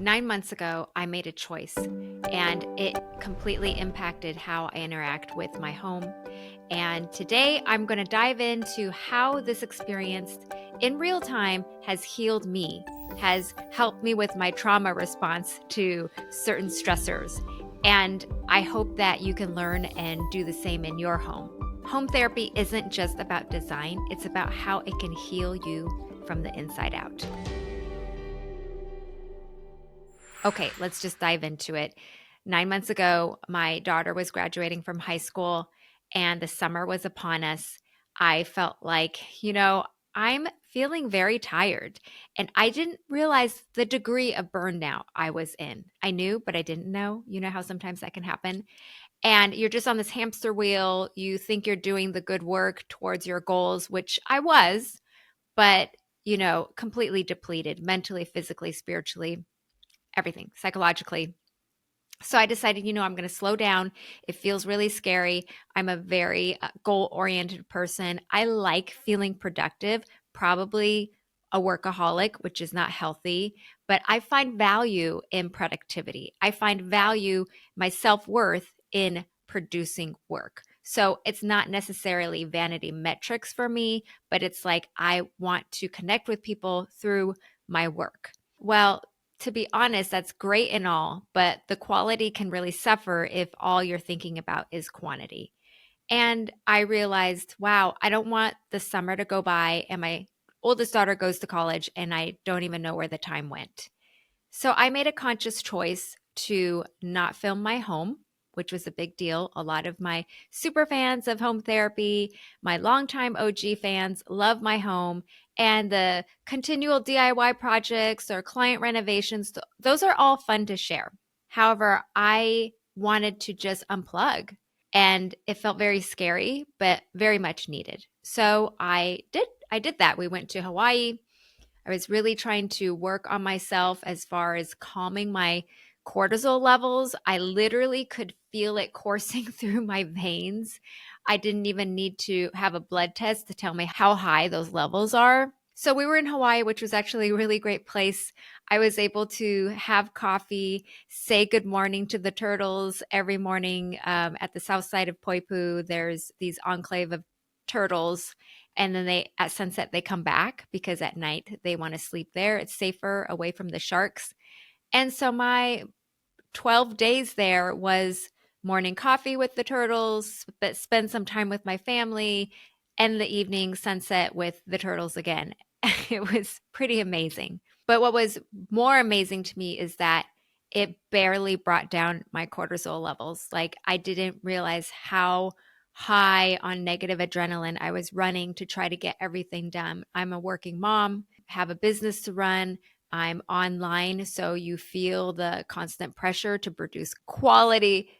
9 months ago, I made a choice and it completely impacted how I interact with my home. And today I'm going to dive into how this experience in real time has healed me, has helped me with my trauma response to certain stressors. And I hope that you can learn and do the same in your home. Home therapy isn't just about design, it's about how it can heal you from the inside out. Okay, let's just dive into it. 9 months ago, my daughter was graduating from high school and the summer was upon us. I felt like, I'm feeling very tired. And I didn't realize the degree of burnout I was in. I knew, but I didn't know. You know how sometimes that can happen. And you're just on this hamster wheel. You think you're doing the good work towards your goals, which I was, but, completely depleted mentally, physically, spiritually, everything, psychologically. So I decided, I'm going to slow down. It feels really scary. I'm a very goal-oriented person. I like feeling productive, probably a workaholic, which is not healthy, but I find value in productivity. I find value, my self-worth in producing work. So it's not necessarily vanity metrics for me, but it's like I want to connect with people through my work. Well, to be honest, that's great and all, but the quality can really suffer if all you're thinking about is quantity. And I realized, wow, I don't want the summer to go by and my oldest daughter goes to college and I don't even know where the time went. So I made a conscious choice to not film my home, which was a big deal. A lot of my super fans of home therapy, my longtime OG fans love my home, and the continual DIY projects or client renovations, those are all fun to share. However, I wanted to just unplug and it felt very scary, but very much needed. So I did that. We went to Hawaii. I was really trying to work on myself as far as calming my cortisol levels. I literally could feel it coursing through my veins. I didn't even need to have a blood test to tell me how high those levels are. So we were in Hawaii, which was actually a really great place. I was able to have coffee, say good morning to the turtles every morning at the south side of Poipu. There's these enclave of turtles, and then they at sunset they come back because at night they want to sleep there. It's safer away from the sharks. And so my 12 days there was morning coffee with the turtles, but spend some time with my family, and the evening sunset with the turtles again. It was pretty amazing. But what was more amazing to me is that it barely brought down my cortisol levels. Like I didn't realize how high on negative adrenaline I was running to try to get everything done. I'm a working mom, have a business to run. I'm online, so you feel the constant pressure to produce quality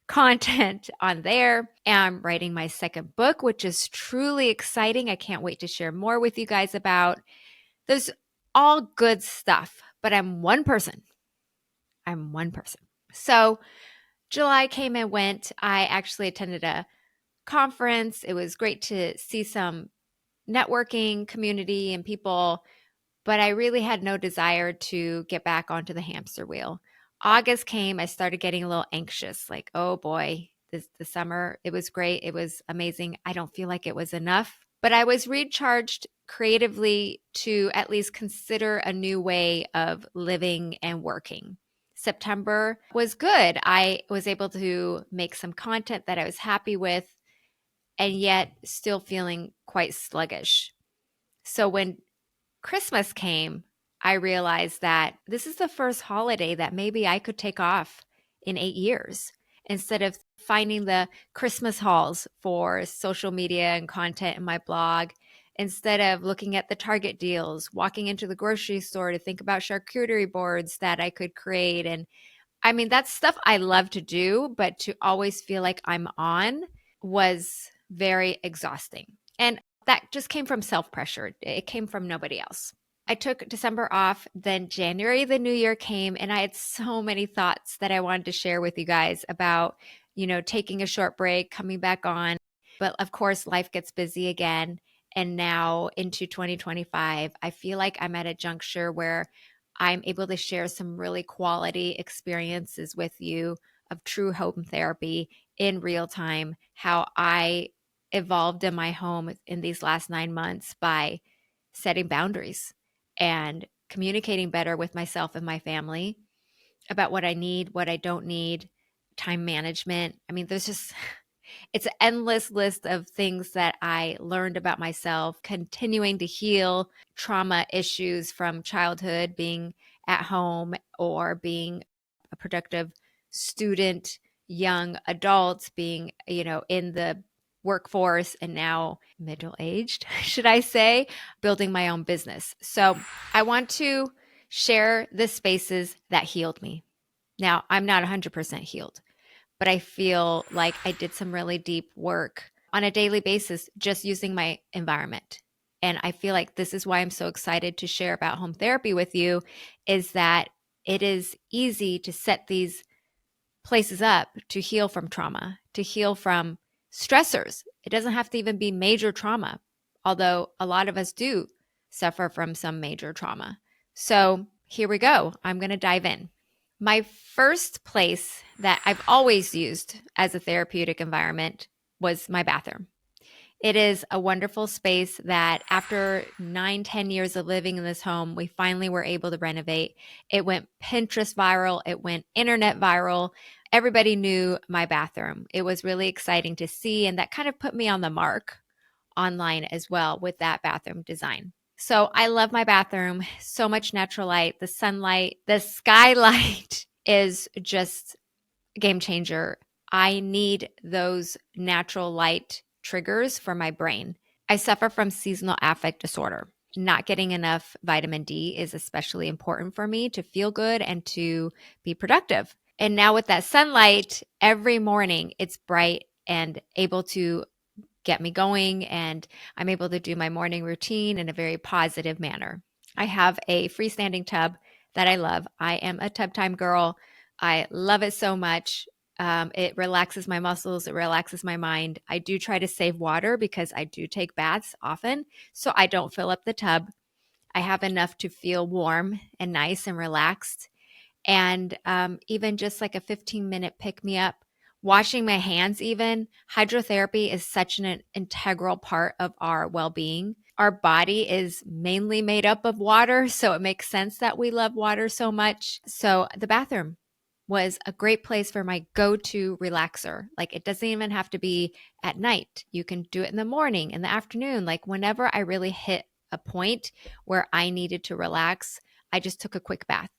content on there. And I'm writing my second book, which is truly exciting. I can't wait to share more with you guys about. There's all good stuff, but I'm one person. I'm one person. So July came and went. I actually attended a conference. It was great to see some networking community and people, but I really had no desire to get back onto the hamster wheel. August came, I started getting a little anxious, like, oh boy, the summer, it was great. It was amazing. I don't feel like it was enough, but I was recharged creatively to at least consider a new way of living and working. September was good. I was able to make some content that I was happy with and yet still feeling quite sluggish. So when Christmas came, I realized that this is the first holiday that maybe I could take off in 8 years instead of finding the Christmas hauls for social media and content in my blog. Instead of looking at the Target deals, walking into the grocery store to think about charcuterie boards that I could create. And I mean, that's stuff I love to do, but to always feel like I'm on was very exhausting. And that just came from self pressure. It came from nobody else. I took December off. Then January, the new year came, and I had so many thoughts that I wanted to share with you guys about, taking a short break, coming back on. But of course, life gets busy again. And now into 2025, I feel like I'm at a juncture where I'm able to share some really quality experiences with you of true home therapy in real time, how I evolved in my home in these last 9 months by setting boundaries and communicating better with myself and my family about what I need, what I don't need, time management. I mean, there's just, it's an endless list of things that I learned about myself, continuing to heal trauma issues from childhood, being at home or being a productive student, young adult, being, in the workforce and now middle-aged, should I say, building my own business. So I want to share the spaces that healed me. Now, I'm not 100% healed, but I feel like I did some really deep work on a daily basis just using my environment. And I feel like this is why I'm so excited to share about home therapy with you, is that it is easy to set these places up to heal from trauma, to heal from stressors. It doesn't have to even be major trauma, although a lot of us do suffer from some major trauma. So here we go. I'm going to dive in. My first place that I've always used as a therapeutic environment was my bathroom. It is a wonderful space that after 9-10 years of living in this home, we finally were able to renovate. It went Pinterest viral. It went internet viral. Everybody knew my bathroom. It was really exciting to see, and that kind of put me on the mark online as well with that bathroom design. So I love my bathroom. So much natural light, the sunlight, the skylight is just a game changer. I need those natural light triggers for my brain. I suffer from seasonal affect disorder. Not getting enough vitamin D is especially important for me to feel good and to be productive. And now with that sunlight, every morning it's bright and able to get me going, and I'm able to do my morning routine in a very positive manner. I have a freestanding tub that I love. I am a tub time girl. I love it so much. It relaxes my muscles. It relaxes my mind. I do try to save water because I do take baths often, so I don't fill up the tub. I have enough to feel warm and nice and relaxed. And even just like a 15-minute pick me up, washing my hands, even hydrotherapy is such an integral part of our well-being. Our body is mainly made up of water, so it makes sense that we love water so much. So the bathroom was a great place for my go-to relaxer. Like, it doesn't even have to be at night. You can do it in the morning, in the afternoon. Like, whenever I really hit a point where I needed to relax, I just took a quick bath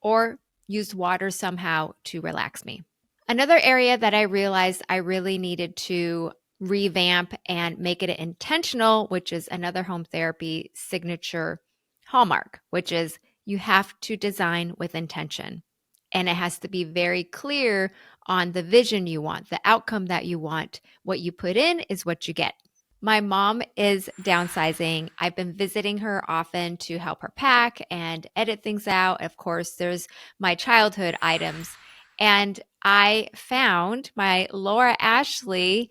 or used water somehow to relax me. Another area that I realized I really needed to revamp and make it intentional, which is another home therapy signature hallmark, which is you have to design with intention. And it has to be very clear on the vision you want, the outcome that you want. What you put in is what you get. My mom is downsizing. I've been visiting her often to help her pack and edit things out. Of course, there's my childhood items. And I found my Laura Ashley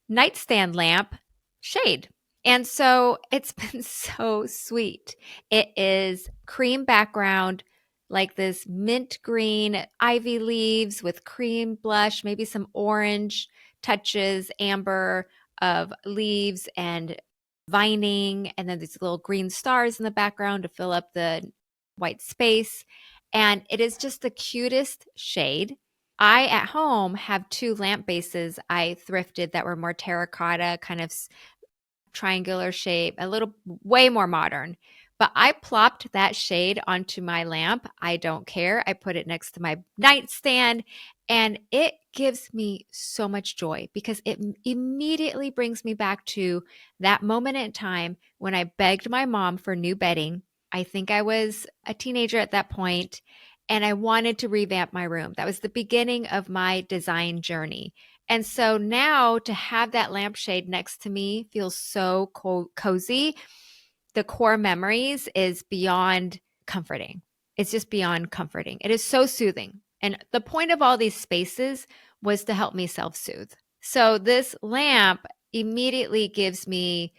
nightstand lamp shade. And so it's been so sweet. It is cream background, like this mint green ivy leaves with cream blush, maybe some orange touches, amber of leaves and vining, and then these little green stars in the background to fill up the white space. And it is just the cutest shade. I at home have two lamp bases I thrifted that were more terracotta, kind of triangular shape, a little way more modern. But I plopped that shade onto my lamp. I don't care. I put it next to my nightstand, and it gives me so much joy because it immediately brings me back to that moment in time when I begged my mom for new bedding. I think I was a teenager at that point, and I wanted to revamp my room. That was the beginning of my design journey. And so now to have that lampshade next to me feels so cozy. The core memories is beyond comforting. It's just beyond comforting. It is so soothing. And the point of all these spaces was to help me self-soothe. So this lamp immediately gives me,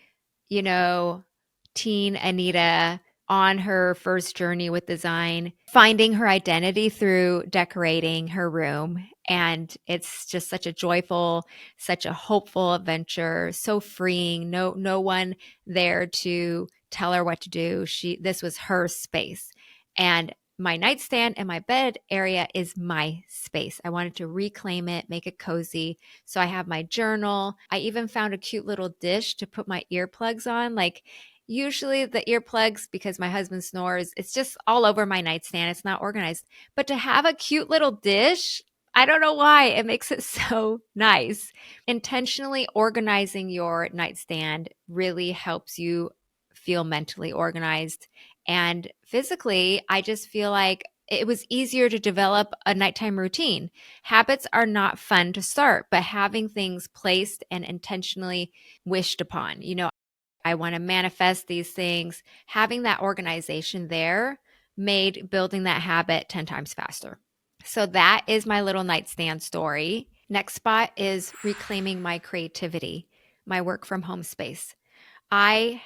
teen Anita on her first journey with design, finding her identity through decorating her room. And it's just such a joyful, such a hopeful adventure, so freeing. No one there to tell her what to do. This was her space. And my nightstand and my bed area is my space. I wanted to reclaim it, make it cozy. So I have my journal. I even found a cute little dish to put my earplugs on. Like, usually the earplugs, because my husband snores, it's just all over my nightstand. It's not organized. But to have a cute little dish, I don't know why, it makes it so nice. Intentionally organizing your nightstand really helps you feel mentally organized. And physically, I just feel like it was easier to develop a nighttime routine. Habits are not fun to start, but having things placed and intentionally wished upon, I want to manifest these things. Having that organization there made building that habit 10 times faster. So that is my little nightstand story. Next spot is reclaiming my creativity, my work from home space. I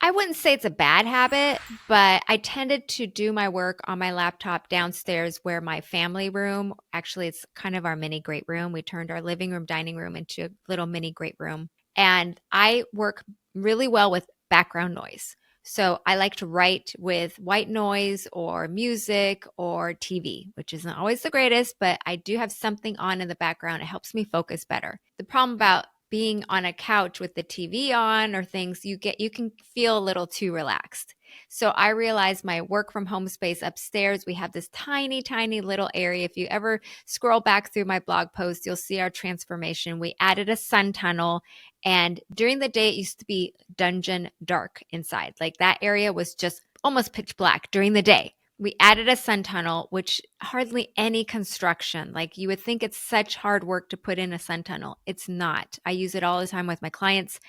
wouldn't say it's a bad habit, but I tended to do my work on my laptop downstairs where my family room, actually, it's kind of our mini great room. We turned our living room, dining room into a little mini great room. And I work really well with background noise. So I like to write with white noise or music or TV, which isn't always the greatest, but I do have something on in the background. It helps me focus better. The problem about being on a couch with the TV on or things, you can feel a little too relaxed. So I realized my work from home space upstairs, we have this tiny, tiny little area. If you ever scroll back through my blog post, you'll see our transformation. We added a sun tunnel, and during the day, it used to be dungeon dark inside. Like that area was just almost pitch black during the day. We added a sun tunnel, which hardly any construction, like you would think it's such hard work to put in a sun tunnel. It's not. I use it all the time with my clients.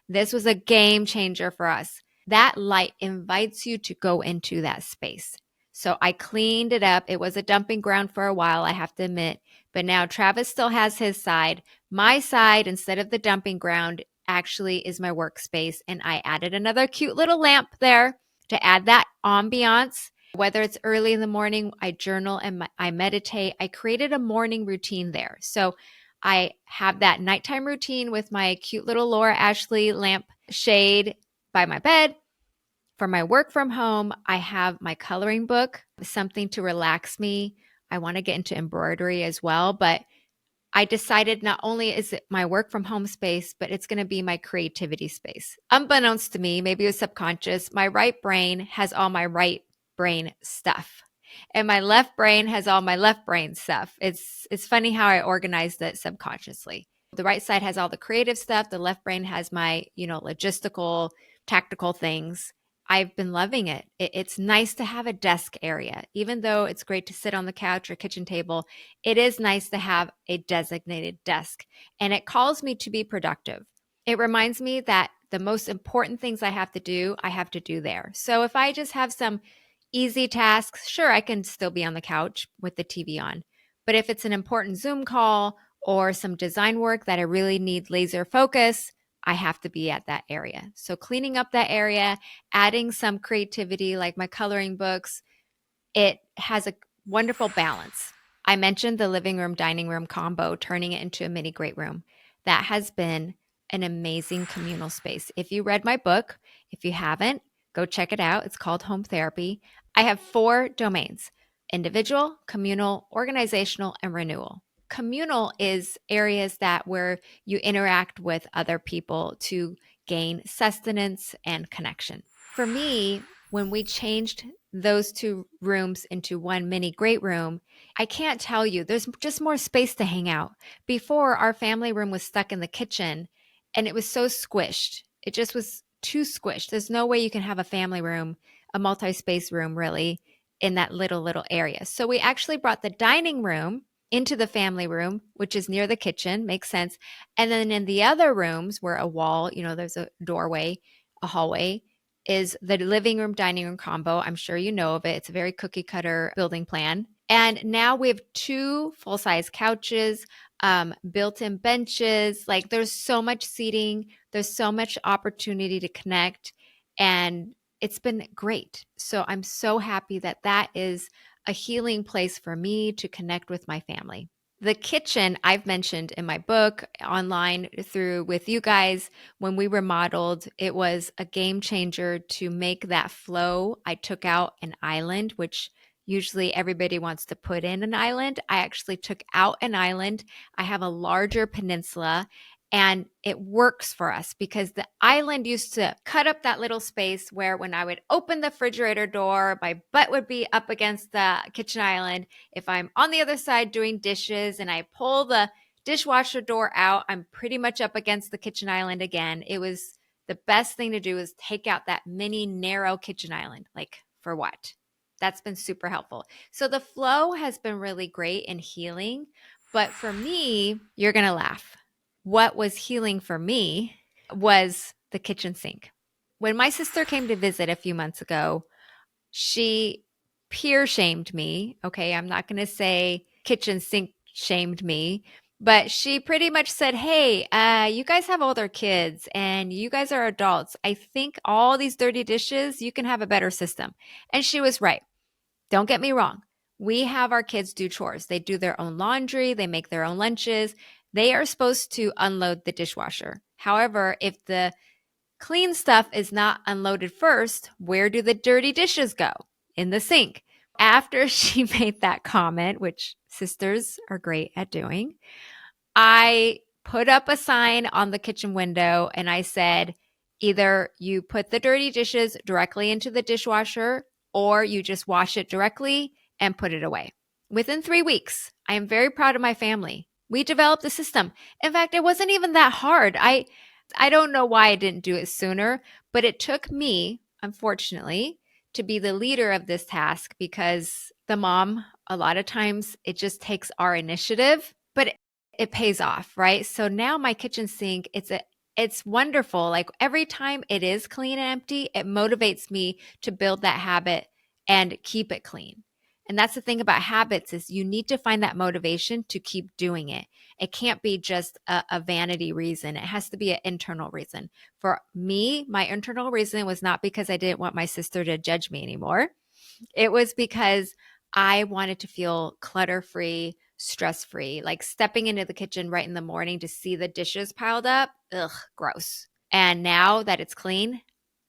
This was a game changer for us. That light invites you to go into that space. So I cleaned it up. It was a dumping ground for a while, I have to admit. But now Travis still has his side. My side, instead of the dumping ground, actually is my workspace. And I added another cute little lamp there to add that ambiance. Whether it's early in the morning, I journal and I meditate. I created a morning routine there. So I have that nighttime routine with my cute little Laura Ashley lamp shade by my bed. For my work from home, I have my coloring book, something to relax me. I want to get into embroidery as well, but I decided not only is it my work from home space, but it's going to be my creativity space. Unbeknownst to me, maybe it was subconscious, my right brain has all my right brain stuff. And my left brain has all my left brain stuff. It's funny how I organized it subconsciously. The right side has all the creative stuff. The left brain has my, logistical, tactical things. I've been loving it. It's nice to have a desk area. Even though it's great to sit on the couch or kitchen table, it is nice to have a designated desk. And it calls me to be productive. It reminds me that the most important things I have to do there. So if I just have some easy tasks, sure, I can still be on the couch with the TV on. But if it's an important Zoom call or some design work that I really need laser focus, I have to be at that area. So cleaning up that area, adding some creativity like my coloring books, it has a wonderful balance. I mentioned the living room, dining room combo, turning it into a mini great room. That has been an amazing communal space. If you read my book, if you haven't, go check it out. It's called Home Therapy. I have 4 domains: individual, communal, organizational, and renewal. Communal is areas where you interact with other people to gain sustenance and connection. For me, when we changed those 2 rooms into one mini great room, I can't tell you, there's just more space to hang out. Before, our family room was stuck in the kitchen and it was so squished. It just was too squished. There's no way you can have a family room, a multi-space room really, in that little area. So we actually brought the dining room into the family room, which is near the kitchen, makes sense. And then in the other rooms where a wall, there's a doorway, a hallway, is the living room, dining room combo. I'm sure you know of it. It's a very cookie cutter building plan. And now we have 2 full-size couches, built-in benches. Like there's so much seating. There's so much opportunity to connect. And it's been great. So I'm so happy that that is a healing place for me to connect with my family. The kitchen I've mentioned in my book, online, through with you guys, when we remodeled, it was a game changer to make that flow. I took out an island, which usually everybody wants to put in an island. I actually took out an island. I have a larger peninsula, and it works for us because the island used to cut up that little space where when I would open the refrigerator door, my butt would be up against the kitchen island. If I'm on the other side doing dishes and I pull the dishwasher door out, I'm pretty much up against the kitchen island again. It was the best thing to do is take out that mini narrow kitchen island. Like, for what? That's been super helpful. So the flow has been really great and healing. But for me, you're going to laugh. What was healing for me was the kitchen sink. When my sister came to visit a few months ago, she peer shamed me. Okay, I'm not going to say kitchen sink shamed me, but she pretty much said, hey, you guys have older kids and you guys are adults. I think all these dirty dishes, you can have a better system. And she was right. Don't get me wrong. We have our kids do chores. They do their own laundry. They make their own lunches. They are supposed to unload the dishwasher. However, if the clean stuff is not unloaded first, where do the dirty dishes go? In the sink. After she made that comment, which sisters are great at doing, I put up a sign on the kitchen window and I said, either you put the dirty dishes directly into the dishwasher or you just wash it directly and put it away. Within 3 weeks, I am very proud of my family. We developed a system. In fact, it wasn't even that hard. I don't know why I didn't do it sooner, but it took me, unfortunately, to be the leader of this task because the mom, a lot of times it just takes our initiative, but it pays off, right? So now my kitchen sink, it's wonderful. Like every time it is clean and empty, it motivates me to build that habit and keep it clean. And that's the thing about habits is you need to find that motivation to keep doing it. It can't be just a vanity reason. It has to be an internal reason. For me, my internal reason was not because I didn't want my sister to judge me anymore. It was because I wanted to feel clutter-free, stress-free, like stepping into the kitchen right in the morning to see the dishes piled up. Ugh, gross. And now that it's clean,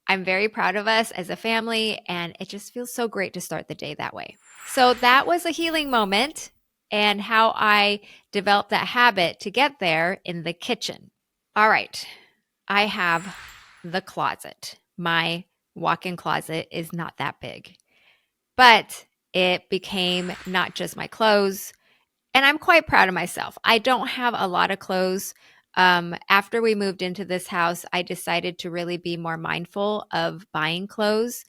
I'm very proud of us as a family, and it just feels so great to start the day that way. So that was a healing moment and how I developed that habit to get there in the kitchen. All right, I have the closet. My walk-in closet is not that big, but it became not just my clothes, and I'm quite proud of myself. I don't have a lot of clothes. After we moved into this house, I decided to really be more mindful of buying clothes.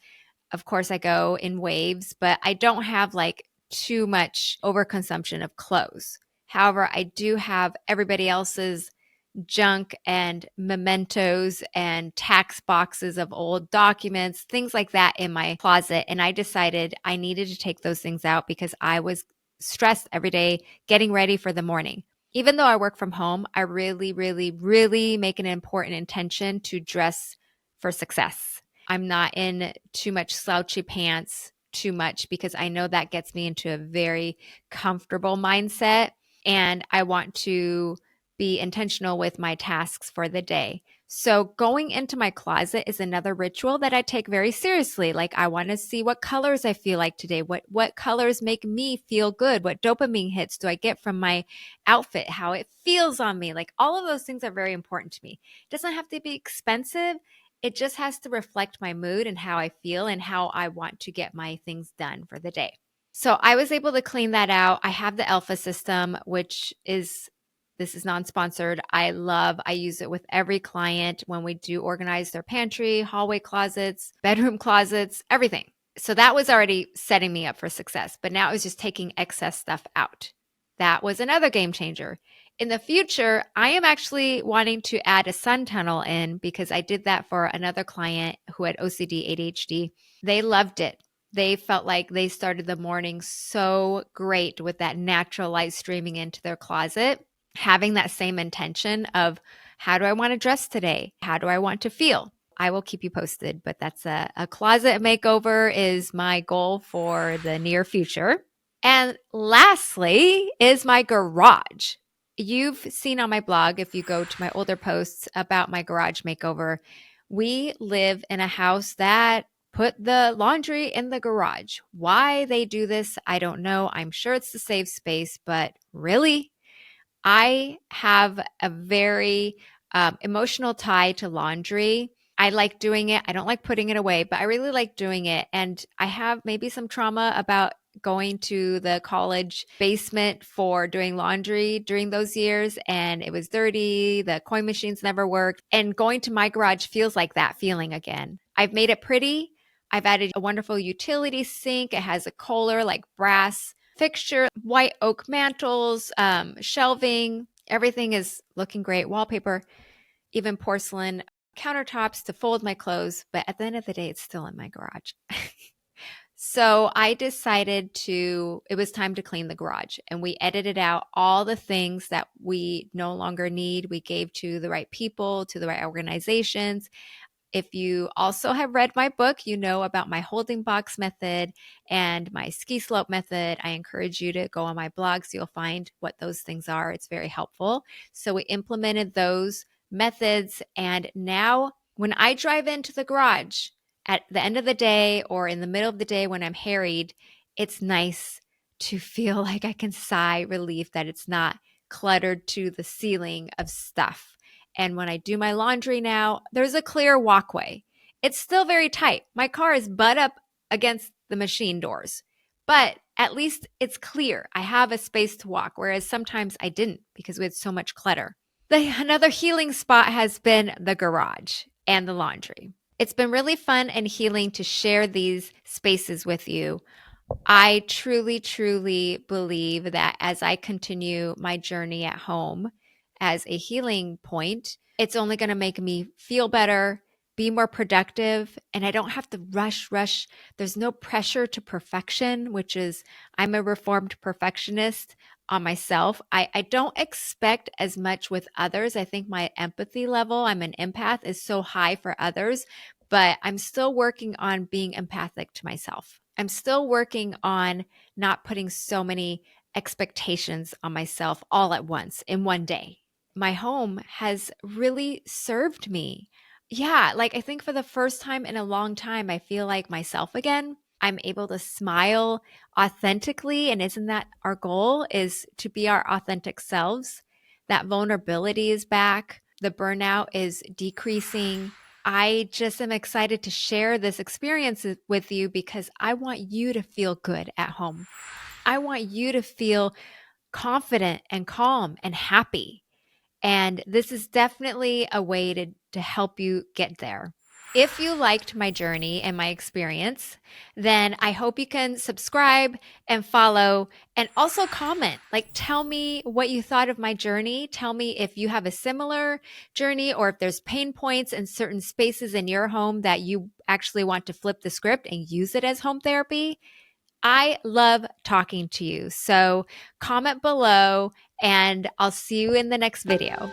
Of course, I go in waves, but I don't have like too much overconsumption of clothes. However, I do have everybody else's junk and mementos and tax boxes of old documents, things like that in my closet. And I decided I needed to take those things out because I was stressed every day getting ready for the morning. Even though I work from home, I really, really, really make an important intention to dress for success. I'm not in too much slouchy pants too much because I know that gets me into a very comfortable mindset, and I want to be intentional with my tasks for the day. So going into my closet is another ritual that I take very seriously. Like I want to see what colors I feel like today, what colors make me feel good, what dopamine hits do I get from my outfit, how it feels on me. Like all of those things are very important to me. It doesn't have to be expensive. It just has to reflect my mood and how I feel and how I want to get my things done for the day. So I was able to clean that out. I have the Alpha system, which is this is non-sponsored. I use it with every client when we do organize their pantry, hallway closets, bedroom closets, everything. So that was already setting me up for success. But now it was just taking excess stuff out. That was another game changer. In the future, I am actually wanting to add a sun tunnel in because I did that for another client who had OCD, ADHD. They loved it. They felt like they started the morning so great with that natural light streaming into their closet. Having that same intention of how do I want to dress today? How do I want to feel? I will keep you posted, but that's a closet makeover is my goal for the near future. And lastly is my garage. You've seen on my blog, if you go to my older posts about my garage makeover, we live in a house that put the laundry in the garage. Why they do this, I don't know. I'm sure it's to save space, but really, I have a very emotional tie to laundry. I like doing it. I don't like putting it away, but I really like doing it. And I have maybe some trauma about going to the college basement for doing laundry during those years. And it was dirty. The coin machines never worked. And going to my garage feels like that feeling again. I've made it pretty. I've added a wonderful utility sink. It has a Kohler, like brass fixture, white oak mantles, shelving. Everything is looking great. Wallpaper, even porcelain countertops to fold my clothes. But at the end of the day, it's still in my garage. So I decided it was time to clean the garage, and we edited out all the things that we no longer need. We gave to the right people, to the right organizations. If you also have read my book, you know about my holding box method and my ski slope method. I encourage you to go on my blog so you'll find what those things are. It's very helpful. So we implemented those methods. And now when I drive into the garage at the end of the day or in the middle of the day when I'm harried, it's nice to feel like I can sigh relief that it's not cluttered to the ceiling of stuff. And when I do my laundry now, there's a clear walkway. It's still very tight. My car is butt up against the machine doors, but at least it's clear. I have a space to walk, whereas sometimes I didn't because we had so much clutter. Another healing spot has been the garage and the laundry. It's been really fun and healing to share these spaces with you. I truly, truly believe that as I continue my journey at home as a healing point, it's only going to make me feel better, be more productive, and I don't have to rush. There's no pressure to perfection, which is, I'm a reformed perfectionist on myself. I don't expect as much with others. I think my empathy level, I'm an empath, is so high for others, but I'm still working on being empathic to myself. I'm still working on not putting so many expectations on myself all at once in one day. My home has really served me. Yeah, like I think for the first time in a long time, I feel like myself again. I'm able to smile authentically. And isn't that our goal, is to be our authentic selves? That vulnerability is back. The burnout is decreasing. I just am excited to share this experience with you because I want you to feel good at home. I want you to feel confident and calm and happy. And this is definitely a way to help you get there. If you liked my journey and my experience, then I hope you can subscribe and follow and also comment. Like, tell me what you thought of my journey. Tell me if you have a similar journey or if there's pain points in certain spaces in your home that you actually want to flip the script and use it as home therapy. I love talking to you. So comment below and I'll see you in the next video.